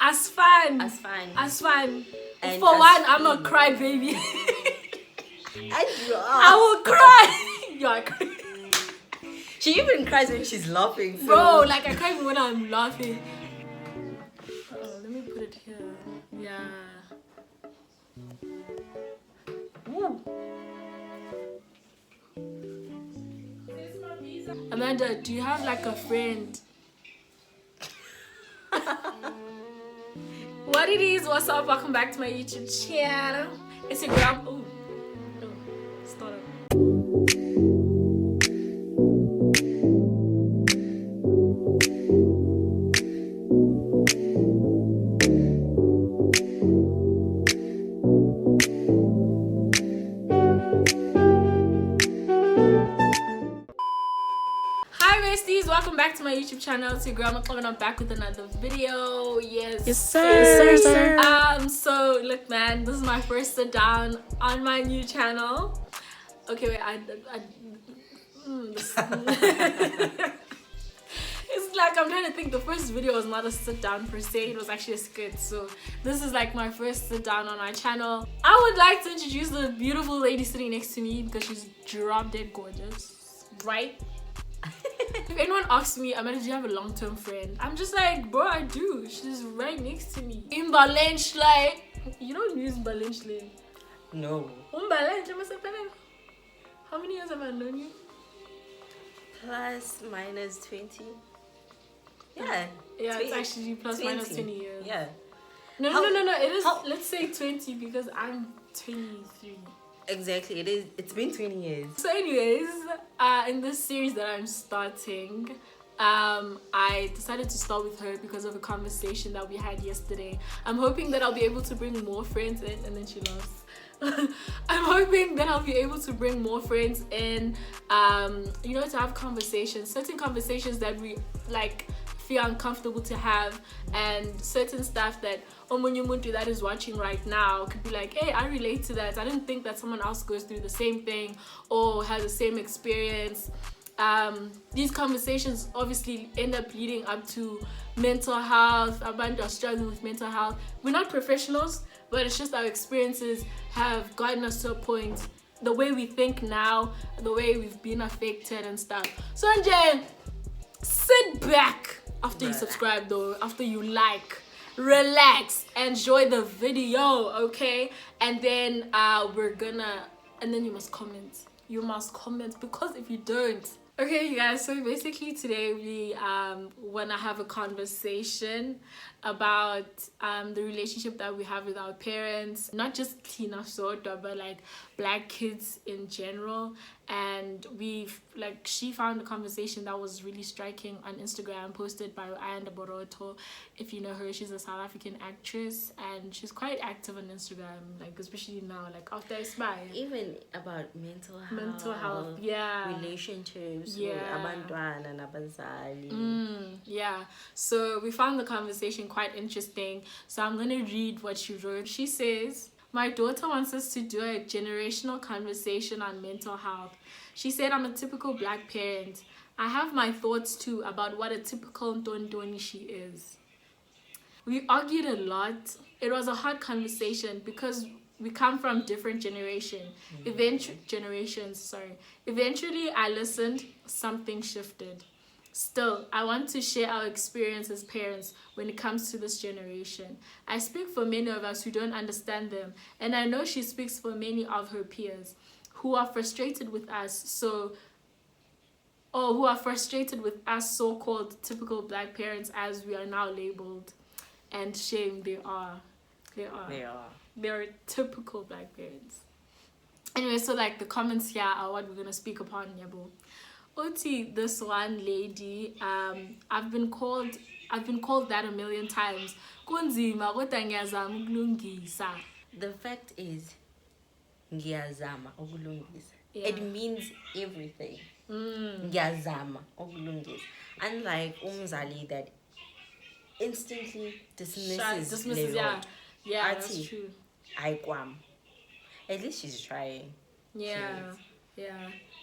Asfan. And For one, I'm a crybaby. And you are. I will cry. You are crying. She even cries when she's laughing. So. Bro, like I cry when I'm laughing. Let me put it here. Yeah. Woo. Amanda, do you have like a friend? What it is, what's up? Welcome back to my YouTube channel. Instagram. Oh, no. Start up. Welcome back to my YouTube channel. It's your girl McClellan. I'm back with another video. Yes sir. So look, man, this is my first sit down on my new channel. Okay, wait, it's like I'm trying to think. The first video was not a sit down per se, it was actually a skit. So this is like my first sit down on my channel. I would like to introduce the beautiful lady sitting next to me because she's drop dead gorgeous, right? If anyone asks me, Amanda, do you have a long-term friend? I'm just like, bro, I do. She's right next to me. In Balenschlei. You don't use Balenschlei. No. How many years have I known you? Plus minus 20. Yeah. Yeah, 20, it's actually plus 20. minus 20 years. Yeah. No. It is. Let's say 20 because I'm 23. Exactly, it's been 20 years. So anyways, in this series that I'm starting, I decided to start with her because of a conversation that we had yesterday. I'm hoping that I'll be able to bring more friends in, and then she laughs. I'm hoping that I'll be able to bring more friends in, to have conversations, certain conversations that we like feel uncomfortable to have, and certain stuff that Omunyu that is watching right now could be like, hey, I relate to that. I didn't think that someone else goes through the same thing or has the same experience. These conversations obviously end up leading up to mental health. Abantu are struggling with mental health. We're not professionals, but it's just our experiences have gotten us to a point, the way we think now, the way we've been affected and stuff. So Anjan, sit back after you subscribe though, after you like, relax, enjoy the video, okay? And then and then you must comment. You must comment, because if you don't, okay, you guys, so basically today we want to have a conversation about the relationship that we have with our parents, not just Tina Soto, but like black kids in general. And she found a conversation that was really striking on Instagram, posted by Ayanda Boroto. If you know her, she's a South African actress and she's quite active on Instagram, like especially now, like after I Spy. Even about mental health, yeah, relationships, yeah, abantwana nabazali. Yeah, so we found the conversation quite interesting. So I'm gonna read what she wrote. She says, my daughter wants us to do a generational conversation on mental health. She said, I'm a typical black parent. I have my thoughts too about what a typical Ndondoni she is. We argued a lot. It was a hard conversation because we come from different generations. Eventually, I listened. Something shifted. Still, I want to share our experience as parents when it comes to this generation. I speak for many of us who don't understand them, and I know she speaks for many of her peers who are frustrated with us, who are frustrated with us so-called typical black parents, as we are now labeled. And shame, they are. They're typical black parents. Anyway, so like the comments here are what we're gonna speak upon, Yabo. Oti, this one lady, I've been called that a million times. The fact is, ngiyazama ukulungisa. It means everything. Ngiyazama ukulungisa. Unlike umzali that instantly dismisses yeah, that's true. At least she's trying. Yeah.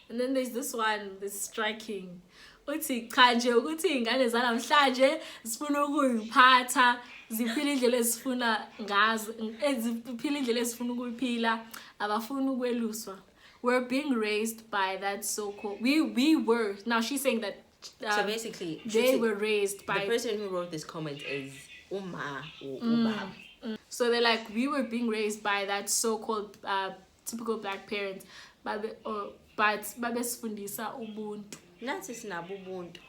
And then there's this one, this striking. uthi cha nje ukuthi ingane zanamhlanje sifuna ukuyiphatha ziphila indlela ezifuna ngazo eziphila indlela ezifuna ukuyiphila abafuna ukweluswa. We're being raised by that so-called we were, now she's saying that so basically they were raised by the person who wrote this comment is Uma or Uba. So they're like, we were being raised by that so-called typical black parents, but babesifundisa ubuntu. Nathi sinabo ubuntu.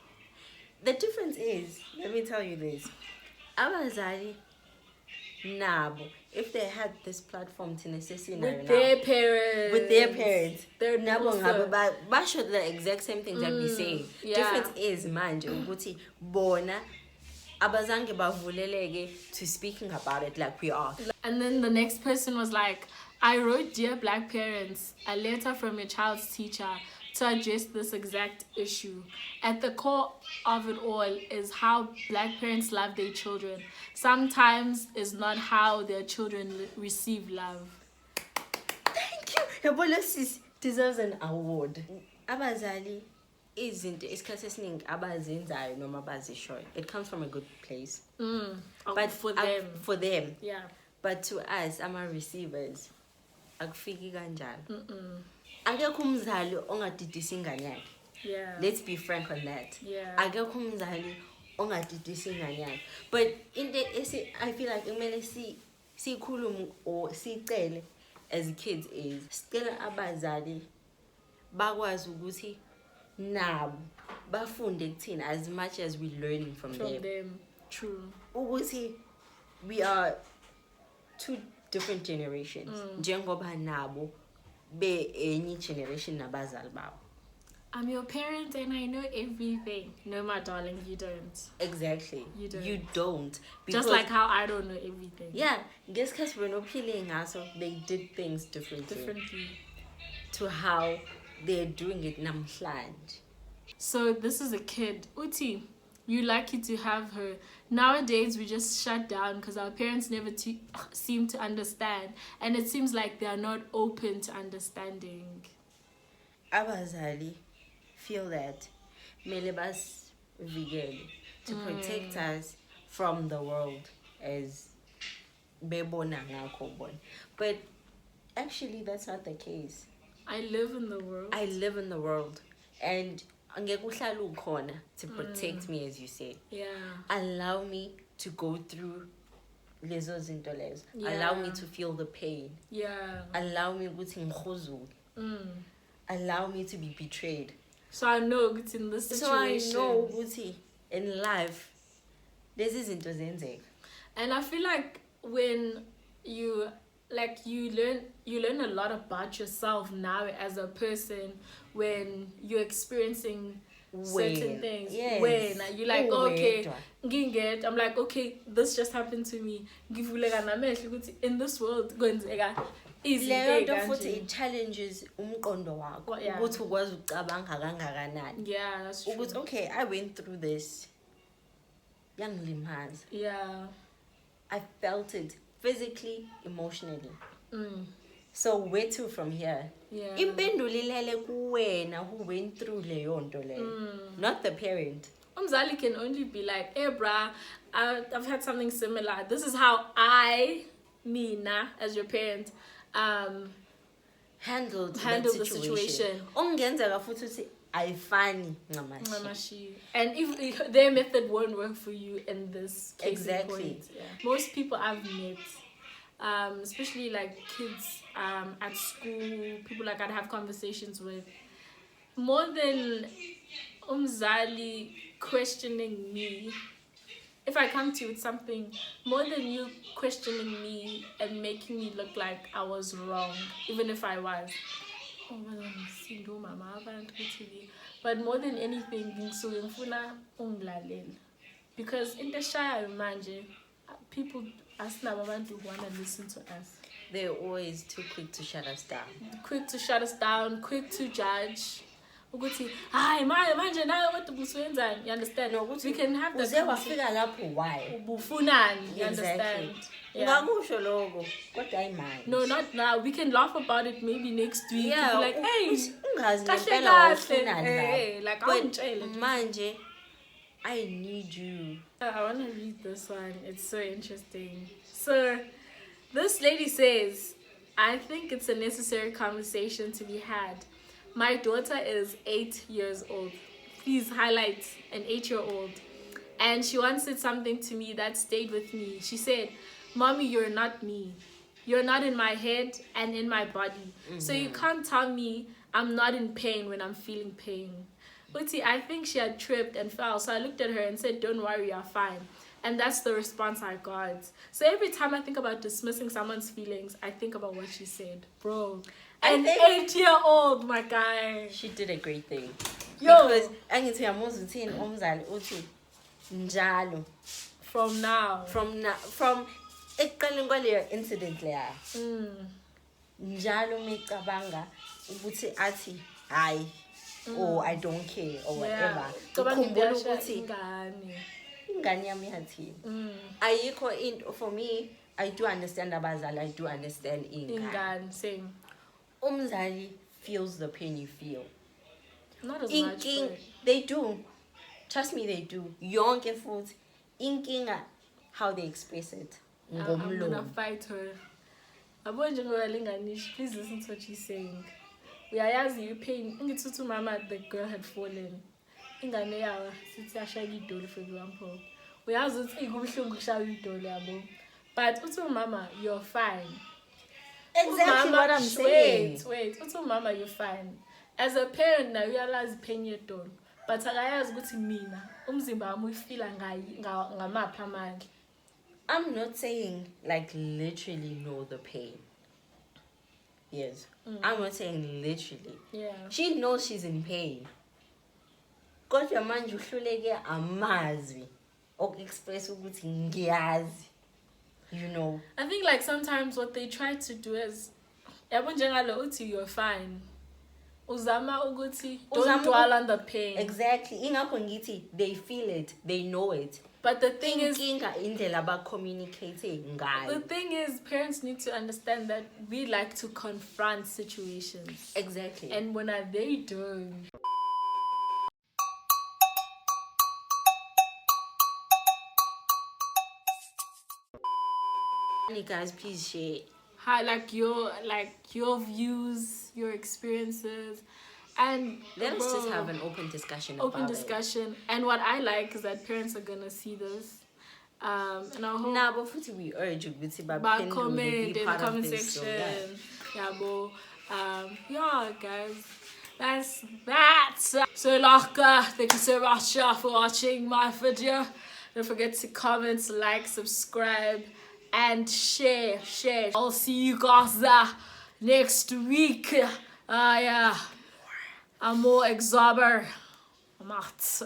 The difference is, let me tell you this. Abazali nabo, if they had this platform to necessarily with their parents, they're nabo ngabo should the exact same things that we say. Yeah. Difference is manje ukuthi bona abazange bavuleleke to speaking about it like we are. And then the next person was like, I wrote, dear black parents, a letter from your child's teacher to address this exact issue. At the core of it all is how black parents love their children. Sometimes is not how their children receive love. Thank you. Yabona sis deserves an award. Abazali izinto isikhathi esiningi abazenzayo noma abazishoyo. It comes from a good place. But for them. Yeah. But to us, receivers, akufiki kanjalo. Akekho umzali ongadidisa ingane yakhe. Yeah. Let's be frank on that. Yeah. Akekho umzali ongadidisa ingane yakhe. But I feel like kumele sikhulume or sicele as kids is sicela abazali bakwazi ukuthi nabo bafunde kuthina as much as we learning from them. True. Ukuthi we are two different generations. Njengoba nabo be any generation nabazali babo. I'm your parent and I know everything. No, my darling, you don't. Exactly. You don't. Just like how I don't know everything. Yeah. Guess because we're not peeling us, they did things differently. To how they're doing it namhlanje. So this is a kid. Uti, you're lucky to have her. Nowadays, we just shut down because our parents never seem to understand. And it seems like they are not open to understanding. Abazali feel that mele basivigele to protect us from the world as bebona ngakho bona. But actually, that's not the case. I live in the world. And angeke uhlale ukhona to protect me, as you say. Yeah. Allow me to go through lezo zinto lezo. Allow me to feel the pain. Yeah. Allow me ukuthi ngikhuzuke. Allow me to be betrayed. So I know it's in this situation. So I know ukuthi in life lezi zinto zenzeka. And I feel like when you learn a lot about yourself now as a person when you're experiencing certain things. Yes. When you're like, okay, I'm like, okay, this just happened to me. In this world, leyo futhi it challenges umqondo wakho ukuthi ukwazi ukucabanga kangakanani. Yeah, that's true. Ukuthi okay, I went through this. Yangilimaza. Yeah. I felt it physically, emotionally. So where to from here? Yeah. Impendulo ilele kuwena who went through leyo nto leyo, not the parent. Umzali can only be like, hey brah, I've had something similar. This is how Nina, as your parent, handled the situation. Ongenzeka futhi uthi ayifani ncamashi. And if their method won't work for you in this case. Exactly. Point, yeah. Most people I've met, especially like kids at school, people like I'd have conversations with, more than umzali questioning me, if I come to you with something, more than you questioning me and making me look like I was wrong, even if I was. But more than anything, because in the shaya manje, people want to listen to us. They're always too quick to shut us down. Quick to judge. ukuthi hayi manje nawe kodwa ubuswenzani, you understand? No, We can have that uze wafika lapho why? Ubufunani, you understand? Yeah. Ungakusho lokho kodwa ayimanje. No, not now. We can laugh about it maybe next week. Yeah, We'll be like, hey, ungazi kahle ngempela kahle. wafunani la. Hey, like But awungitshele. manje I need you. I want to read this one. It's so interesting. So, this lady says, I think it's a necessary conversation to be had. My daughter is 8 years old. Please highlight an 8-year-old. And she once said something to me that stayed with me. She said, Mommy, you're not me. You're not in my head and in my body. So you can't tell me I'm not in pain when I'm feeling pain. Uti, I think she had tripped and fell. So I looked at her and said, don't worry, you're fine. And that's the response I got. So every time I think about dismissing someone's feelings, I think about what she said. Bro, an 8-year-old, my guy. She did a great thing. Yo. Because angithi uyamuzwa uthini umzali uthi njalo From now. From ekuqaleni kwaleyo incident leya. Njalo mecabanga ukuthi athi hayi or I don't care or whatever. Ukhumbula ukuthi ingane yami yathini. Ayikho into for me. I do understand abazali. I do understand ingane. Same. Umzali feels the pain you feel. Not as much. But... They do. Trust me, they do. Yonke futhi inkinga how they express it. I'm gonna fight her. Please listen to what she's saying. Uyayazi you pain. Ngithuthi mama the girl had fallen. Ingane yawa sithi ashaya idolo for example. Uyazi ukuthi ikubuhlungu kushaya idolo yabo. But uthi mama you're fine. Exactly what I'm saying. Wait. Uthi mama you're fine. As a parent now you realize pain yedolo. But akayazi ukuthi mina umzimba wami uyifila ngamaphi amandla. I'm not saying like literally know the pain. Yes. I'm not saying literally. Yeah. She knows she's in pain. Kodwa manje uhluleke amazwi express ukuthi ngiyazi. You know. I think like sometimes what they try to do is yabo njengalo uthi you're fine. Uzama ukuthi don't dwell on the pain. Exactly. Ingakho ngithi they feel it, they know it. But the thing is, the thing is, parents need to understand that we like to confront situations. Exactly. And when they don't. Guys, please share. Hi, like your views, your experiences. And let us just have an open discussion. And what I like is that parents are gonna see this. And I hope but we urge you to comment in the comment section. Yeah, guys. That's that. So Laka, thank you so much for watching my video. Don't forget to comment, like, subscribe, and share. I'll see you guys next week. Yeah. I'm more exober. I'm out.